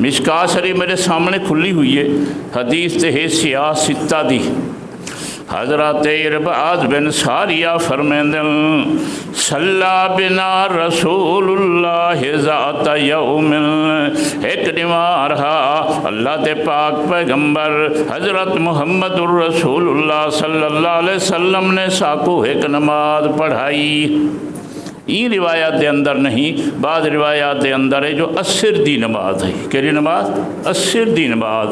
مشکات شریف میرے سامنے کھلی ہوئی ہے، حدیث تے ہے سیاہ ستہ دی۔ حضرت ارباز بن ساریہ فرمیندن صلی بنا رسول اللہ ذات یوم، ایک نمار اللہ دے پاک پیغمبر حضرت محمد الرسول اللہ صلی اللہ علیہ وسلم نے ساکو ایک نماز پڑھائی۔ یہ روایات دے اندر نہیں، بعض روایات دے اندر ہے جو عصر دی نماز ہے۔ کیری نماز؟ عصر دی نماز۔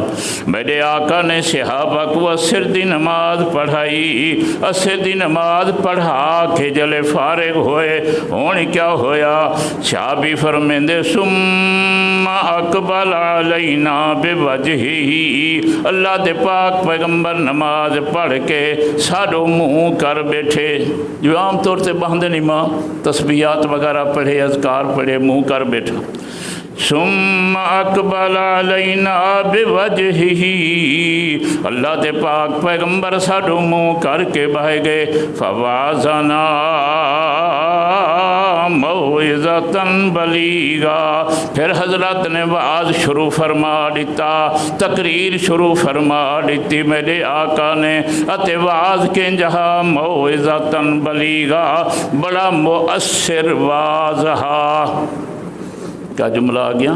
میرے آقا نے صحابہ کو عصر دی نماز پڑھائی۔ عصر دی نماز پڑھا کے جلے فارغ ہوئے، ہونی کیا ہویا؟ صحابی فرمیندے ثم اقبل علینا بوجہی، اللہ دے پاک پیغمبر نماز پڑھ کے ساڑھو منہ کر بیٹھے، جو عام طور سے بہندن امام تسبیحات وغیرہ پڑھے، اذکار پڑھے، منہ کر بیٹھا۔ ثم اقبل علینا بوجہی، اللہ دے پاک پیغمبر ساڑھو منہ کر کے بہ گئے۔ فوازنا موعظتاً بلیغا، پھر حضرت نے وعظ شروع فرما دیتا، تقریر شروع فرما دیتی میرے آقا نے، اتے وعظ کے جہاں موعظتاً بلیغا، بڑا مؤثر واضحا، کیا جملہ آ گیا؟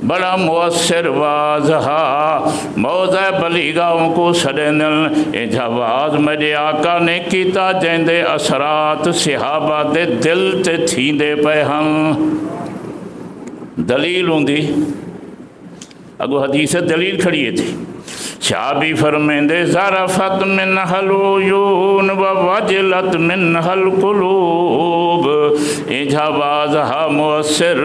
بڑا مؤثر واضحا، موضع بلیغاؤں کو سڑینل، اے جواز میرے آقا نے کیتا جیندے اثرات صحابہ دے دل تے تھیندے پہ ہم۔ دلیل ہوں دی، اگو حدیث دلیل کھڑیے تھی۔ شابی فرمیندے ظرفت منہ العیون ووجلت منہ القلوب، ایجھا واضحا مؤثر،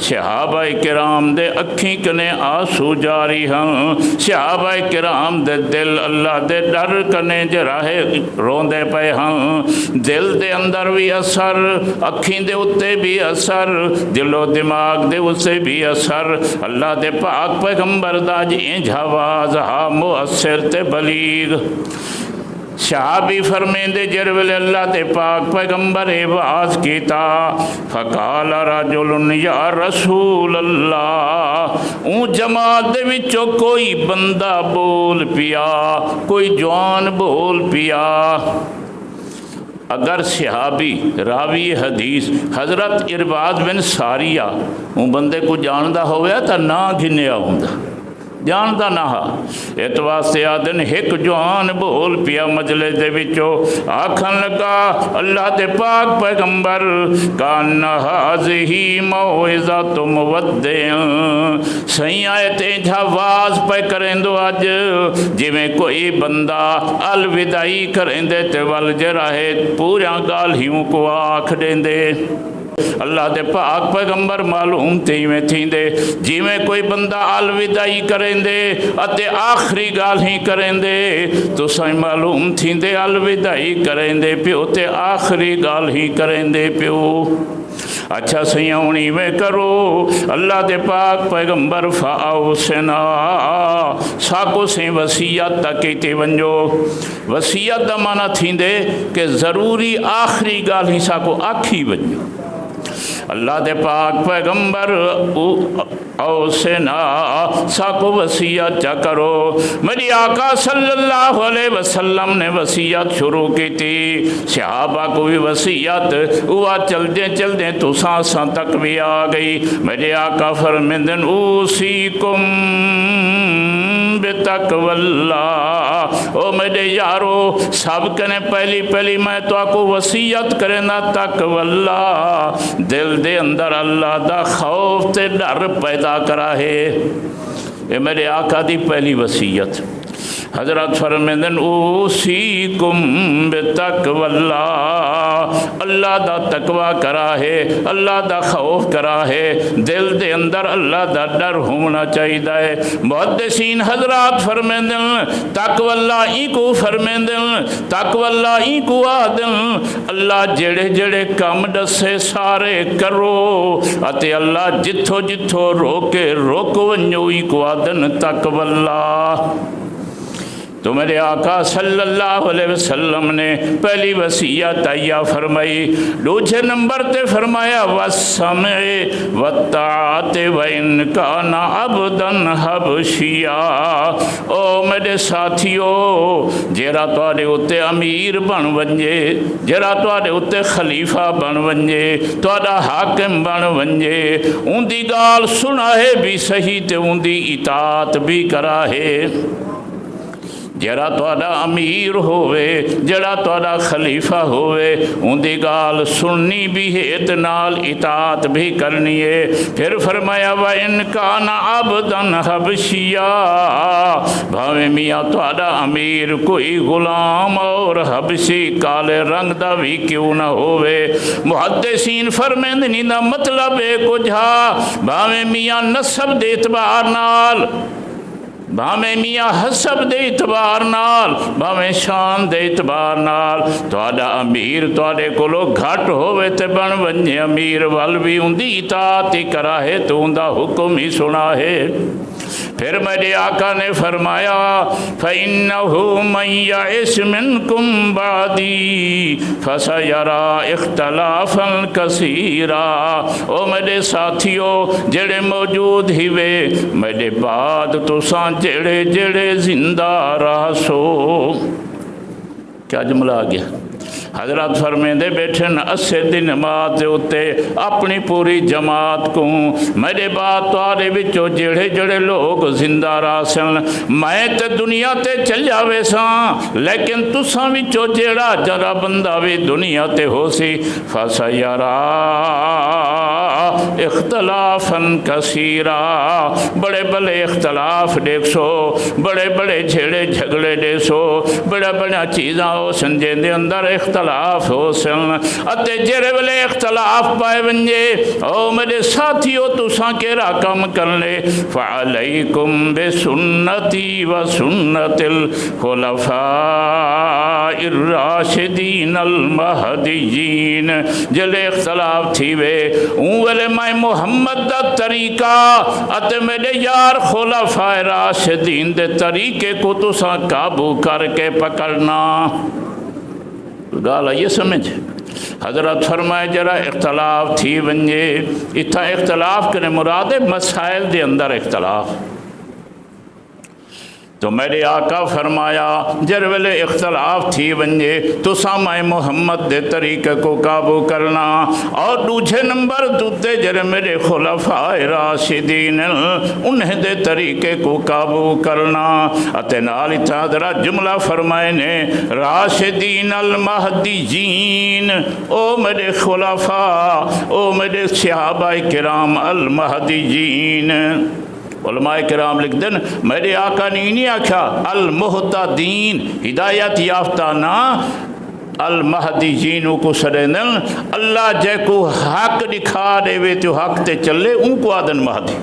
صحابہ کرام دے اکھیں کنے آنسو جاری ہاں، صحابہ کرام دے دل اللہ دے ڈر کنے جراہے روندے پہ ہاں، دل دے اندر بھی اثر، اکھیں دے اتے بھی اثر، دل و دماغ دے اسے بھی اثر، اللہ دے پاک پیغمبر دا جی ایجھا واضحا مؤثر تے بلیغ۔ صحابی فرمیندے جرویل اللہ تے پاک پیغمبر واز کیتا، فقال رجل یا رسول اللہ، اون جماعت دے وچوں کوئی بندہ بول پیا، کوئی جوان بول پیا۔ اگر صحابی راوی حدیث حضرت ارباز بن ساریہ اون بندے کو جاندہ ہویا تا نہ گھنیا ہوندہ، جاندہ نہ ہا، ایت واسطے آدن ایک جوان بول پیا مجلس دے وچو، آکھن لگا اللہ دے پاک پیغمبر کان ہازہی موعظۃ مودع، سہی آیتے جھواز پہ کریں دو اج جی میں کوئی بندہ الوداعی کریں دے تے ول جراہے پورا گالہیوں کو آکھ دیں دے۔ اللہ دے پاک پیغمبر معلوم تھی میں تھیں دے جی میں کوئی بندہ الوداعی کریں دے اتے آخری گال ہی کریں دے تو سائیں معلوم تھیں دے الوداعی کریں دے پیو تے آخری گال ہی کریں دے پیو۔ اچھا سیاونی میں کرو اللہ دے پاک پیغمبر فاؤسنا ساکو سے وصیت تکی تے ونجو۔ وصیت دا معنی تھیں دے کہ ضروری آخری گال ہی ساکو آکھی ونجو۔ اللہ دے پاک پیغمبر اوسنا ساکو وصیت چا کرو۔ میری آقا صلی اللہ علیہ وسلم نے وصیت شروع کی تھی، صحابہ کو بھی وصیت ہوا، چل دیں تو سانساں تک بھی آ گئی۔ میرے آقا فرمیندن اوصیکم بتقوی اللہ، او میرے یارو سب کنے پہلی میں تو آپ کو وصیت کرنا تقوی اللہ، دل دے اندر اللہ دا خوف تے ڈر پیدا کرا ہے۔ یہ میرے آقا دی پہلی وصیت۔ حضرت فرمیندن اوصیکم بتقوی اللہ، اللہ دا تقوی کرا ہے، اللہ دا خوف کرا ہے، دل دے اندر اللہ دا ڈر ہونا چاہیے۔ محدثین حضرات فرمیندن تقوی اللہ ہی کو فرمیندن تقوی اللہ ہی کو آدن اللہ جڑے جڑے کام دسے سارے کرو اتے اللہ جتھو جتھو روکے روک ونجو ہی کو آدن تقوی اللہ۔ تو میرے آقا صلی اللہ علیہ وسلم نے پہلی وصیت تہیہ فرمائی، دوسرے نمبر تے فرمایا والسمع والطاعت وإن كان عبدا حبشیا۔ او میرے ساتھیو، جیڑا تواڈے اُتے امیر بن ونجے، جیڑا تواڈے اُتے خلیفہ بن ونجے، تواڈا حاکم بن ونجے، ان دی گال سنا ہے بھی صحیح تے ان دی اطاعت بھی کرا ہے۔ جڑا تواڈا امیر ہوئے، جڑا تواڈا خلیفہ ہوئے، ان دی گال سننی بھی ہے تے نال اطاعت بھی کرنی ہے۔ پھر فرمایا وَإِن كَانَ عَبْدًا حَبْشِيًّا، بھاویں میاں تواڈا امیر کوئی غلام اور حبشی کالے رنگ دا بھی کیوں نہ ہوئے۔ محدثین فرمیندنی دا مطلب ہے کچھ بھاویں میاں نسب دے اعتبار نال، بھاویں میاں حسب دے اعتبار نال، بھاویں شان دے اعتبار نال تواڈا امیر تواڈے کولو گھٹ ہوئے تے بن ونجے امیر ول بھی ان دی اطاعت ہی کرا ہے تو ان دا حکم ہی سنا ہے۔ پھر میرے آقا نے فرمایا فَإِنَّهُ مَن يَعِشْ مِنْكُمْ بَعْدِي فَسَيَرَىٰ اخْتِلَافًا كَثِيرًا۔ او میرے ساتھیو، جڑے موجود ہی وے میرے بعد تساں جڑے جڑے زندہ رہ سو۔ کیا جملہ آ گیا؟ حضرت فرمیندے بیٹھن 80 دن نماز دے اتے اپنی پوری جماعت کو میرے بعد تواڈے وچوں جڑے جڑے لوگ زندہ رہ سن، میں تے دنیا تے چل جاوے ساں، لیکن تساں وچوں جڑا جڑا بندہ بھی دنیا تے ہو سی فَسَيَرَىٰ اختلافاً کثیرا، بڑے بڑے اختلاف دیکھ سو، بڑے بڑے جھیڑے جھگڑے دے سو، بڑا بڑا چیزاں ہو سن جے دے اندر اختلاف ہو سن، اتے جڑے والے اختلاف پائے ونجے او میرے ساتھیو تساں کیڑا کم کرنے فعلیکم بسنتی و سنت الخلفاء الراشدین المہدیین۔ جلے اختلاف تھی وے اون ویلے میں محمد دا طریقہ اتے میرے یار خلفاء راشدین دے طریقے کو تساں قابو کر کے پکڑنا۔ گال آئیے سمجھ۔ حضرت فرمائے جرا اختلاف تھی ونجے، اتھا اختلاف کرنے مراد مسائل دے اندر اختلاف، تو میرے آقا فرمایا جر ویلے اختلاف تھی ونجے تو سامع محمد دے طریقے کو قابو کرنا، اور دوسرے نمبر دوتے جر میرے خلفاء راشدین انہیں دے طریقے کو قابو کرنا۔ اتے نال اتھا جملہ فرمائے نے راشدین المہدیین، او میرے خلفاء، او میرے صحابہ کرام المہدیین۔ علماء کرام لکھ دن میرے آقا نے نہیں آکھا المہتدین، ہدایت یافتہ نا، المہدیین کو سرینن اللہ جے کو حق دکھا دے وے تو حق تے چلے ان کو آدن مہدی۔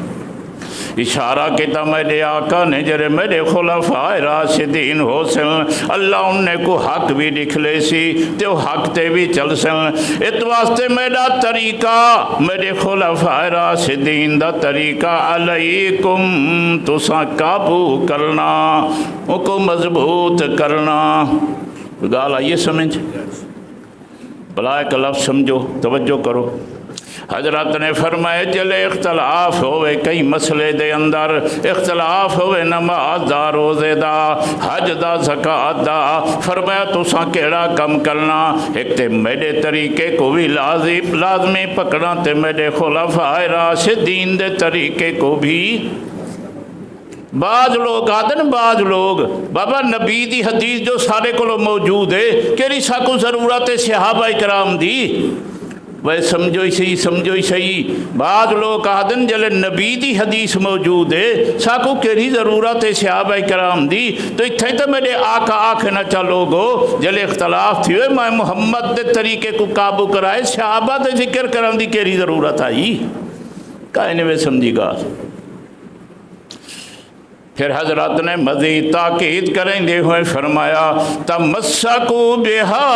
اشارہ کیتا میرے آقا نے جرے میرے خلفاء راشدین ہو سن، اللہ انہیں کو حق بھی دکھ لے سی تو حق تے بھی چل سن۔ اس واسطے میرا طریقہ میرے خلفاء راشدین دا طریقہ علیکم تساں قابو کرنا، ان کو مضبوط کرنا۔ گال آئیے سمجھ، بلا ایک لفظ سمجھو، توجہ کرو۔ حضرت نے فرمائے جلے اختلاف ہوئے کئی مسئلے دے اندر، اختلاف ہوئے نماز دا، روزے دا، حج دا، زکاة دا، فرمایا تساں کیڑا کم کرنا، ایک تے میرے طریقے کو بھی لازمی پکڑنا تے میرے خلفاء راشدین دے طریقے کو بھی۔ بعض لوگ آدن، بعض لوگ بابا نبی دی حدیث جو سارے کو موجود ہے کیڑی ساکو ضرورت ہے صحابہ کرام دی، وہ سمجھو ہی صحیح، سمجھو ہی صحیح۔ بعض لوگ آدن جلے نبی دی حدیث موجود ہے ساکو کیڑی ضرورت ہے صحابہ کرام دی، تو اتھے تو میرے آقا آنکھ نہ چلو گو جلے اختلاف تھی ہوئے میں محمد دے طریقے کو قابو کرائے، صحابہ دے ذکر کرام دی کیڑی ضرورت آئی، کائنے میں سمجھی گا۔ پھر حضرت نے مزید تاکید کریں ہوئے فرمایا تمسکوا بہا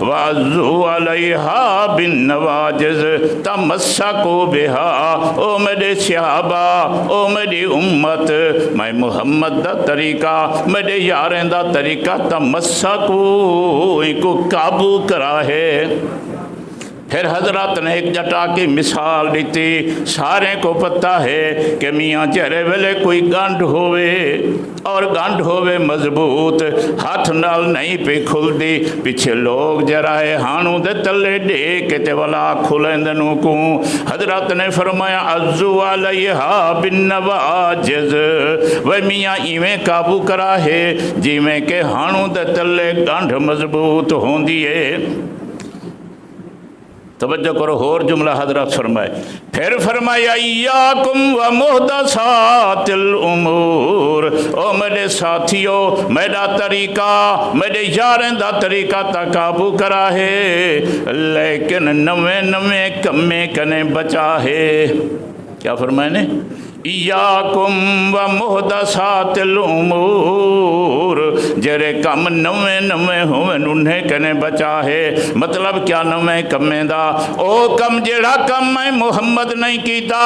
وعضوا علیہا بالنواجذ، تمسکوا بہا، او میرے صحابہ، او میری امت، میں محمد دا طریقہ، میرے یاریں دا طریقہ تمسکوا، ان کو قابو کرا ہے۔ پھر حضرت نے ایک جٹا کی مثال دیتی، سارے کو پتہ ہے کہ میاں چہرے ویلے کوئی گنڈ ہوئے اور گنڈ ہوئے مضبوط، ہاتھ نال نہیں پہ کھل دی، پیچھے لوگ جرائے ہانوں دے تلے ڈے کے تے والا کھلندنوں کو۔ حضرت نے فرمایا عضوا علیہا بالنواجذ، وہ میاں ایویں قابو کرا ہے جیویں کہ ہانوں دے تلے گنڈ مضبوط ہوندی ہے۔ توجہ کرو، اور جملہ حضرت فرمائے، پھر فرمایا ایاکم و محدثات الامور، او میرے ساتھیو، میرا طریقہ، میرے یاریں دا طریقہ تا قابو کرا ہے، لیکن نویں نویں کمیں کنے بچا ہے۔ کیا فرمائے نے؟ ایاکم و محدثات الامور، جرے کم نویں نویں ہوئے انہیں کنے بچا ہے۔ مطلب کیا نویں کمیں دا؟ او کم جڑا کم میں محمد نہیں کیتا،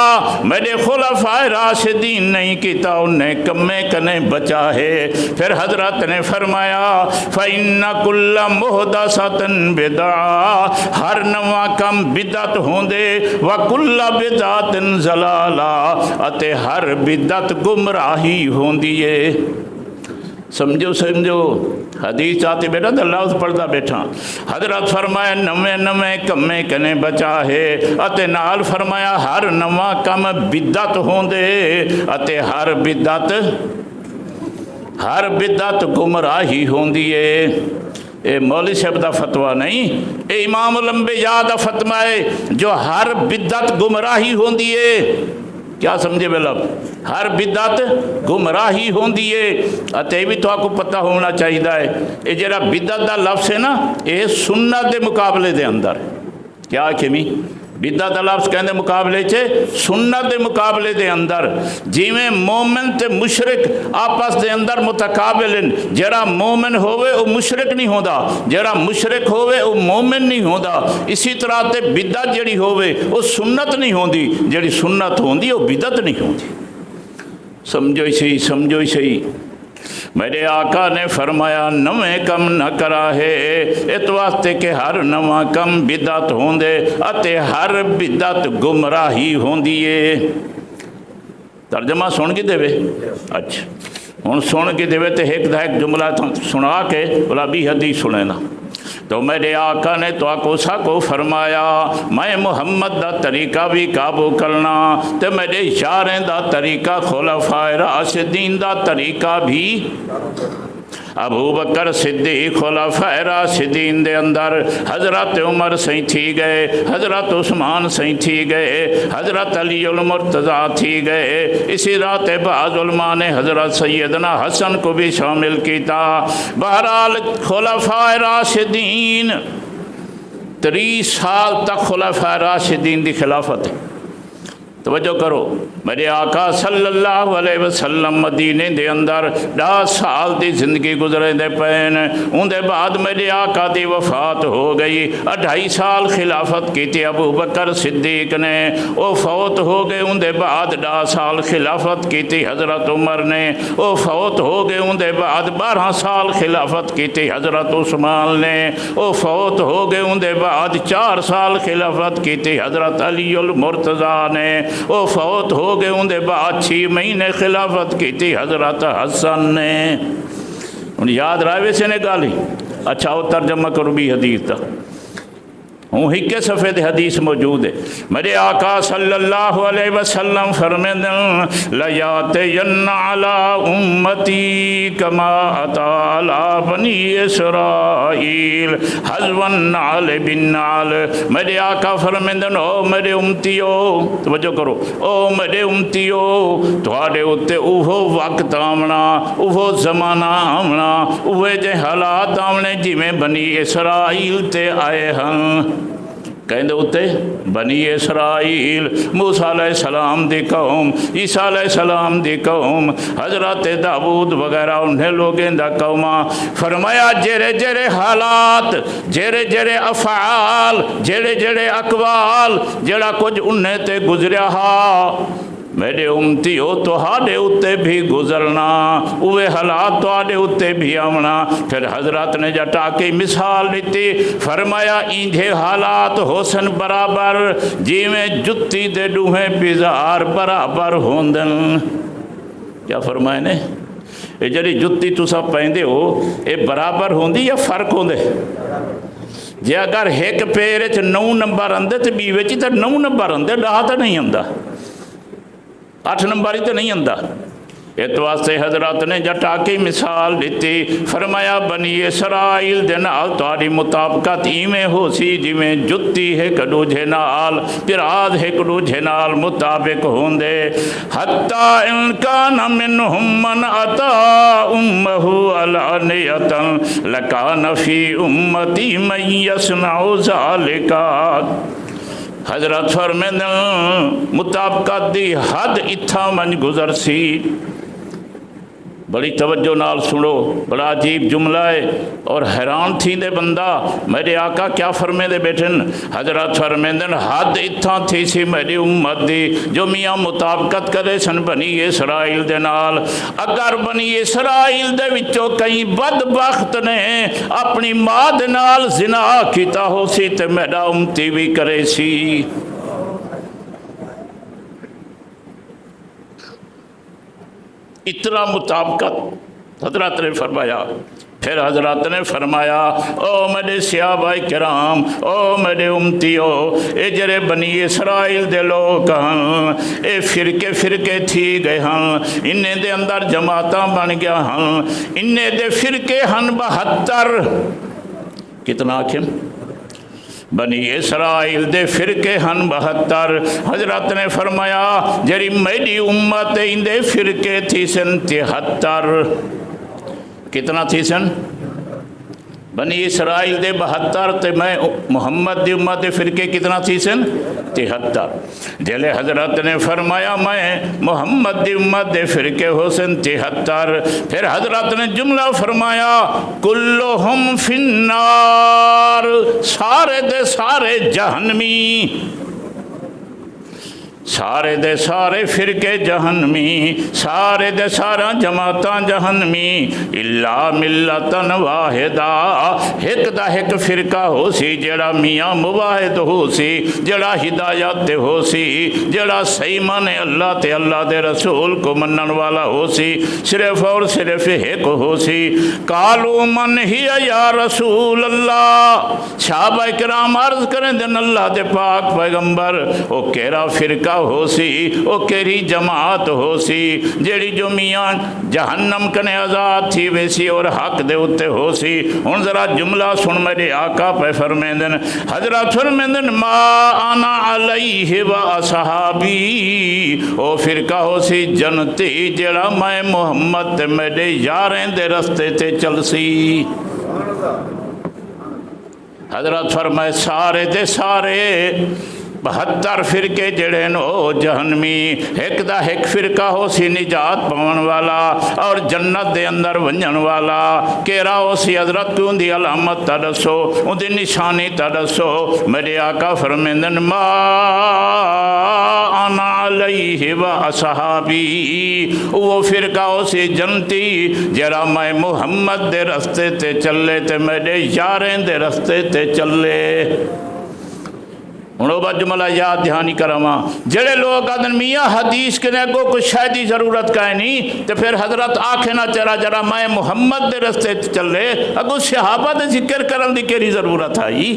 میرے خلفاء راشدین نہیں کیتا، انہیں کمیں کنے بچا ہے۔ پھر حضرت نے فرمایا فَإِنَّ كُلَّ مُحْدَثَةٍ بِدْعَةٍ، ہر نواں کم بدعت ہوندے، وَكُلَّ بِدْعَةٍ ضَلَالَةٍ، اتے ہر بدعت گمراہی ہوندی ہے۔ سمجھو سمجھو، حدیث آتی بیٹا تو لفظ پڑھتا بیٹھا۔ حضرت فرمایا نویں نویں کمیں کنے بچا ہے، اتے نال فرمایا ہر نواں کم بدعت ہوندے، اتے ہر بدعت گمراہی ہوندی ہے۔ اے مولوی صاحب دا فتویٰ نہیں، اے امام الانبیاء دا فتویٰ ہے، جو ہر بدعت گمراہی ہوندی ہے۔ کیا سمجھے بے لب؟ ہر بدعت گمراہی ہوندی ہے۔ اتے بھی تو آپ کو پتہ ہونا چاہیے ہے، یہ جڑا بدعت دا لفظ ہے نا، یہ سنت دے مقابلے دے اندر کیا کمی بدعت دا لفظ کہندے مقابلے چھے سنت دے مقابلے دے اندر، جیویں مومن تے مشرک آپس دے اندر متقابلن، جڑا مومن ہوئے وہ مشرک نہیں ہوندا، جڑا مشرک ہوئے وہ مومن نہیں ہوندا، اسی طرح تے بدعت جڑی ہوئے وہ سنت نہیں ہوندی، جڑی سنت ہوندی وہ بدعت نہیں ہوندی۔ سمجھو ہی صحیح۔ میرے آقا نے فرمایا نویں کم نہ کرا ہے، اس واسطے کہ ہر نواں کم بدعت ہوندے، اتے ہر بدعت گمراہی ہوندی ہے۔ ترجمہ سن کے دے وے؟ اچھا ہن سن کے دے وے تے ایک جملہ سنا کے بلا بھی حدیث سنے نا۔ تو میرے آقا نے تو آکوسا کو فرمایا میں محمد دا طریقہ بھی قابو کرنا، تے میرے یاریں دا طریقہ خلفاء راشدین دا طریقہ بھی۔ ابو بکر صدیق خلفاء راشدین دے اندر حضرت عمر سہیں تھی گئے، حضرت عثمان سہیں تھی گئے، حضرت علی المرتضیٰ تھی گئے، اسی رات بعض علماء نے حضرت سیدنا حسن کو بھی شامل کیتا۔ بہرحال خلفاء راشدین 30 سال تک خلفاء راشدین دی خلافت ہے۔ توجہ کرو، میرے آقا صلی اللہ علیہ وسلم مدینے دے اندر 10 سال دی زندگی گزرے دے پین، ان دے بعد میرے آقا دی وفات ہو گئی۔ 2.5 سال خلافت کی تھی ابو بکر صدیق نے، وہ فوت ہو گئے۔ ان دے بعد 10 سال خلافت کی تھی حضرت عمر نے، وہ فوت ہو گئے۔ ان دے بعد 12 سال خلافت کی تھی حضرت عثمان نے، وہ فوت ہو گئے۔ ان دے بعد 4 سال خلافت کی تھی حضرت علی المرتضیٰ نے، وہ فوت ہو گئے۔ ان دے بعد 6 مہینے خلافت کی تھی حضرت حسن نے۔ ان یاد رہے ویسے نے گالی؟ اچھا وہ ترجمہ کرو بھی حدیث تھا، ہوں ہی کے صفحے دے حدیث موجود ہے۔ میرے آقا صلی اللہ علیہ وسلم فرمائیں لیاتین علی امتی کما اتا علی بنی اسرائیل حذو النعل بالنعل۔ میرے آقا فرمائیں او میرے امتیو، توجہ کرو، او میرے امتیو، تھوڑے اتے اوہو وقت آمنا، اوہو زمانہ آمنا، اوہے جے حالات آمنے جی میں بنی اسرائیل تے آئے ہاں۔ کہندے اتے بنی اسرائیل، موسیٰ علیہ السلام دی قوم، عیسیٰ علیہ السلام دی قوم، حضرت داؤد وغیرہ انہیں لوگیں دا قوماں، فرمایا جڑے جڑے حالات، جڑے جڑے افعال، جڑے جڑے اقوال، جڑا کچھ انہیں تے گزریا ہا، میرے امتی ہو تو ہاڑے اتے بھی گزرنا، اوے حالات تو ہاڑے اتے بھی آمنا۔ پھر حضرت نے جٹا کے مثال لیتی، فرمایا انجھے حالات حسن برابر جی میں جتی دے ڈوہیں پیزار برابر ہوندن۔ کیا فرمائے نے؟ یہ جڑی جتی تو سب پہندے ہو یہ برابر ہوندی یا فرق ہوندے؟ جے اگر ایک پیرے چ 9 نمبر اندے تو بیوے چی تو 9 نمبر اندے، 10 تو نہیں اندہ، 8 نمبر ہی تو نہیں اندہ۔ اس واسطے حضرت نے جٹا کی مثال دیتی، فرمایا بنی اسرائیل دے نال تہاڈی مطابقت ایویں ہو سی جویں جتی ایک دوجے نال، پراز ایک دوجے نال مطابق ہوندے۔ حتی ان کان منہم من اتی امہ علانیۃ لکان فی امتی من یصنع ذالک۔ حضرت فرمیندن مطابقت دی حد اتھا من گزر سی۔ بڑی توجہ نال سنو، بڑا عجیب جملہ ہے اور حیران تھی دے بندہ میرے آقا کیا فرمے دے بیٹھن۔ حضرت فرمیندن حد اتھا تھی سی میری امت دی جو میاں مطابقت کرے سن بنی اسرائیل دے نال۔ اگر بنی اسرائیل دے وچوں کئی بدبخت نے اپنی ماں دے نال زنا کیتا ہو سی تے میرا امتی بھی کرے سی۔ اتنا مطابقت حضرت نے فرمایا۔ پھر حضرت نے فرمایا او میرے صحابہ کرام، او میرے امتیو، اے جڑے بنی اسرائیل دے لوگ ہاں، اے فرقے فرقے تھی گئے ہاں، انہیں دے اندر جماعتاں بن گیا ہاں، انہیں دے فرقے ہن 72۔ کتنا آکھیں؟ بنی اسرائیل دے فرقے ہن 72۔ حضرت نے فرمایا جری میری امت اندے فرقے تھی سن 73۔ کتنا تھی سن؟ بنی اسرائیل دے 72 تے میں محمد دی امت دے فرقے کتنا تھی سن؟ 73۔ جلے حضرت نے فرمایا میں محمد دی امت دے فرقے ہو سن 73۔ پھر حضرت نے جملہ فرمایا کلہم فی النار، سارے دے سارے جہنمی، سارے دے سارے فرقے جہنمی، سارے دے سارا جماعتاں جہنمی، الا ملتن واحدہ، ایک دا ایک فرقہ ہو سی جڑا میاں مواحد ہو سی، جڑا ہدایت دے ہو سی، جڑا صحیح مانے اللہ تے اللہ دے رسول کو منن والا ہو سی، صرف اور صرف ایک ہو سی۔ قالوا من ہی یا رسول اللہ، صحابہ کرام عرض کریں دن اللہ دے پاک پیغمبر او کیرا فرقہ ہو سی، او کیری جماعت ہو سی جیڑی جو میاں جہنم کنے آزاد تھی ویسی اور حق دے اتے ہو سی۔ ان ذرا جملہ سن میرے آقا پہ فرمیندن، حضرت فرمیندن ما انا علیہ و اصحابی، او فرقہ ہو سی جنتی جیڑا میں محمد تے میرے یاریں دے رستے تے چل سی۔ حضرت فرمائے سارے دے سارے 72 فرقے جڑے نو جہنمی، ایک دا ایک فرقہ ہو سی نجات پاون والا اور جنت دے اندر ونجن والا۔ کیرا ہو سی حضرت ان دی علامت تا دسو، ان دی نشانی تا دسو۔ میرے آقا فرمیندن ما انا علیہ و اصحابی، وہ فرقہ ہو سی جنتی جڑا میں محمد دے رستے تے چلے تے میرے یاریں دے رستے تے چلے۔ انہوں با جملہ یاد دہانی کرواں، جڑے لوگ آدن میاں حدیث کے نے کو کچھ شاید ضرورت کا ہے نہیں، تو پھر حضرت آنکھیں نہ چرا جرا میں محمد دے رستے چلے، اگو صحابہ دے ذکر کرن دی کیری ضرورت آئی؟